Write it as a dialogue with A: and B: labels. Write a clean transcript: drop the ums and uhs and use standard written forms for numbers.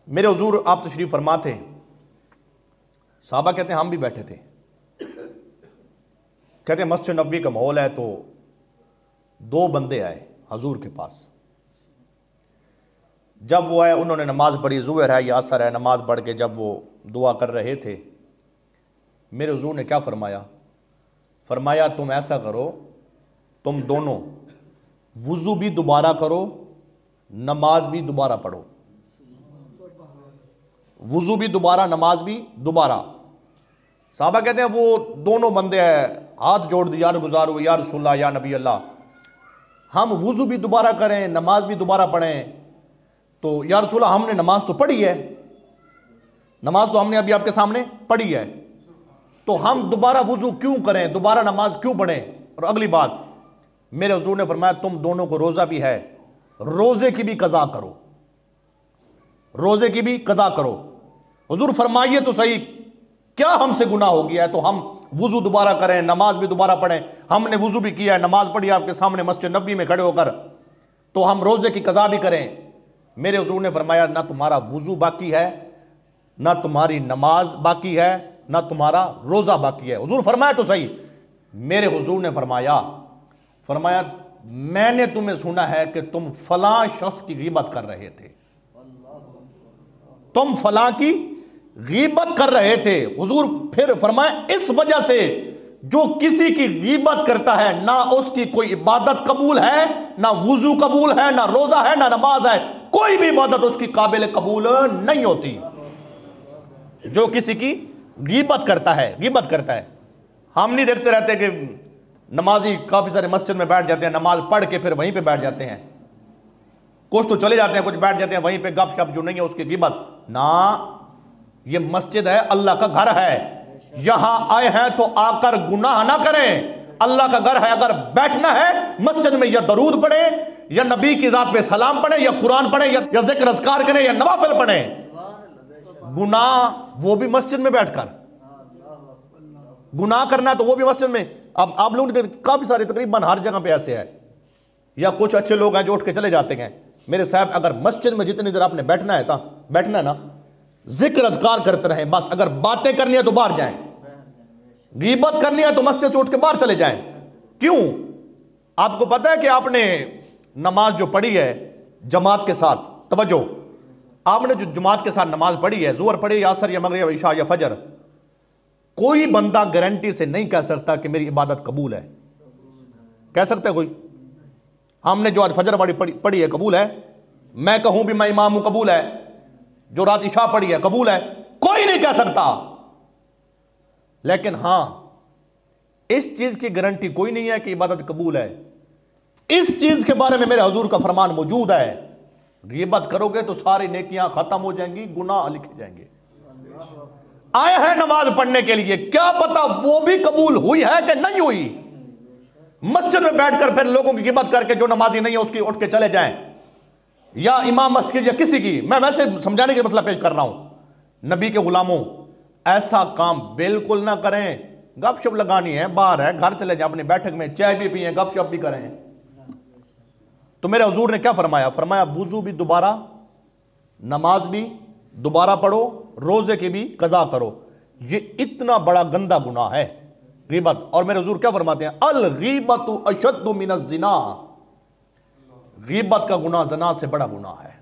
A: मेरे हुजूर आप तशरीफ़ फरमा थे, साहबा कहते हैं हम भी बैठे थे, कहते हैं मस्जिद नबवी का माहौल है, तो दो बंदे आए हुजूर के पास। जब वो आए उन्होंने नमाज़ पढ़ी, ज़ुहर है या असर है, नमाज़ पढ़ के जब वो दुआ कर रहे थे, मेरे हुजूर ने क्या फरमाया? फरमाया तुम ऐसा करो, तुम दोनों वुज़ू भी दोबारा करो, नमाज भी दोबारा पढ़ो। वुज़ू भी दोबारा, नमाज भी दोबारा। साहबा कहते हैं वो दोनों बंदे हाथ जोड़ दिया, गुजारो या रसूलल्लाह या नबी अल्लाह, हम वुज़ू भी दोबारा करें, नमाज भी दोबारा पढ़ें। तो या रसूलल्लाह हमने नमाज तो पढ़ी है, नमाज तो हमने अभी आपके सामने पढ़ी है, तो हम दोबारा वुज़ू क्यों करें, दोबारा नमाज क्यों पढ़ें? और अगली बात, मेरे हुजूर ने फरमाया तुम दोनों को रोज़ा भी है, रोज़े की भी कज़ा करो, रोज़े की भी कज़ा करो। हुजूर फरमाइए तो सही, क्या हमसे गुनाह हो गया है तो हम वुज़ू दोबारा करें, नमाज भी दोबारा पढ़ें? हमने वुज़ू भी किया है, नमाज पढ़ी आपके सामने मस्जिद नबी में खड़े होकर, तो हम रोज़े की कज़ा भी करें? मेरे हुजूर ने फरमाया ना तुम्हारा वुज़ू बाकी है, ना तुम्हारी नमाज बाकी है, ना तुम्हारा रोज़ा बाकी है। हुजूर फरमाया तो सही। मेरे हुजूर ने फरमाया मैंने तुम्हें सुना है कि तुम फलां शख्स की गीबत कर रहे थे, तुम फलां की गीबत कर रहे थे। हुजूर फिर फरमाया इस वजह से जो किसी की गीबत करता है ना उसकी कोई इबादत कबूल है, ना वुज़ू कबूल है, ना रोज़ा है, ना नमाज है, कोई भी इबादत उसकी काबिल कबूल नहीं होती। जो किसी की गीबत करता है। हम नहीं देखते रहते कि नमाजी काफ़ी सारे मस्जिद में बैठ जाते हैं, नमाज पढ़ के फिर वहीं पे बैठ जाते हैं, कुछ तो चले जाते हैं, कुछ बैठ जाते हैं वहीं पे गपशप, जो नहीं है उसकी गीबत ना। ये मस्जिद है, अल्लाह का घर है, यहां आए हैं तो आकर गुनाह ना करें। अल्लाह का घर है, अगर बैठना है मस्जिद में या दरूद पढ़े या नबी की ज़ात पे सलाम पढ़े या कुरान पढ़े या जिक्र अज़कार करें या नवाफिल पढ़े। गुनाह वो भी मस्जिद में बैठकर, गुनाह करना तो वो भी मस्जिद में। अब आप लोग काफी सारे तकरीबन हर जगह पे ऐसे है, या कुछ अच्छे लोग हैं जो उठ के चले जाते हैं। मेरे साहब अगर मस्जिद में जितनी देर आपने बैठना है ना, जिक्र अज़कार करते रहें बस। अगर बातें करनी है तो बाहर जाएं, गीबत करनी है तो मस्जिद से उठ के बाहर चले जाएं। क्यों? आपको पता है कि आपने नमाज जो पढ़ी है जमात के साथ, तवज्जो, आपने जो जमात के साथ नमाज पढ़ी है, ज़ोहर पढ़ी या असर या मगरिब या इशा या फजर, कोई बंदा गारंटी से नहीं कह सकता कि मेरी इबादत कबूल है। कह सकता है कोई? हमने जो आज फजर वाली पढ़ी है कबूल है, मैं कहूं भी मैं इमाम हूं कबूल है, जो रात इशा पढ़ी है कबूल है, कोई नहीं कह सकता। लेकिन हां, इस चीज की गारंटी कोई नहीं है कि इबादत कबूल है। इस चीज के बारे में मेरे हुजूर का फरमान मौजूद है, गीबत करोगे तो सारी नेकियां खत्म हो जाएंगी, गुनाह लिखे जाएंगे। आए हैं नमाज पढ़ने के लिए, क्या पता वो भी कबूल हुई है कि नहीं हुई। मस्जिद में बैठकर फिर लोगों की गिबत करके जो नमाजी नहीं है उसकी उठ के चले जाएं, या इमाम मस्जिद या किसी की, मैं वैसे समझाने का मसला पेश कर रहा हूं। नबी के गुलामों, ऐसा काम बिल्कुल ना करें। गपशप लगानी है, बाहर है, घर चले जाए, अपनी बैठक में चाय भी पिए, गपशप भी करें। तो मेरे हुजूर ने क्या फरमाया वुज़ू भी दोबारा, नमाज भी दोबारा पढ़ो, रोजे की भी कज़ा करो। ये इतना बड़ा गंदा गुनाह है गीबत। और मेरे हुजूर क्या फरमाते हैं? अल गीबतु अशद्दु मिनज़ ज़िना, गीबत का गुनाह ज़िना से बड़ा गुनाह है।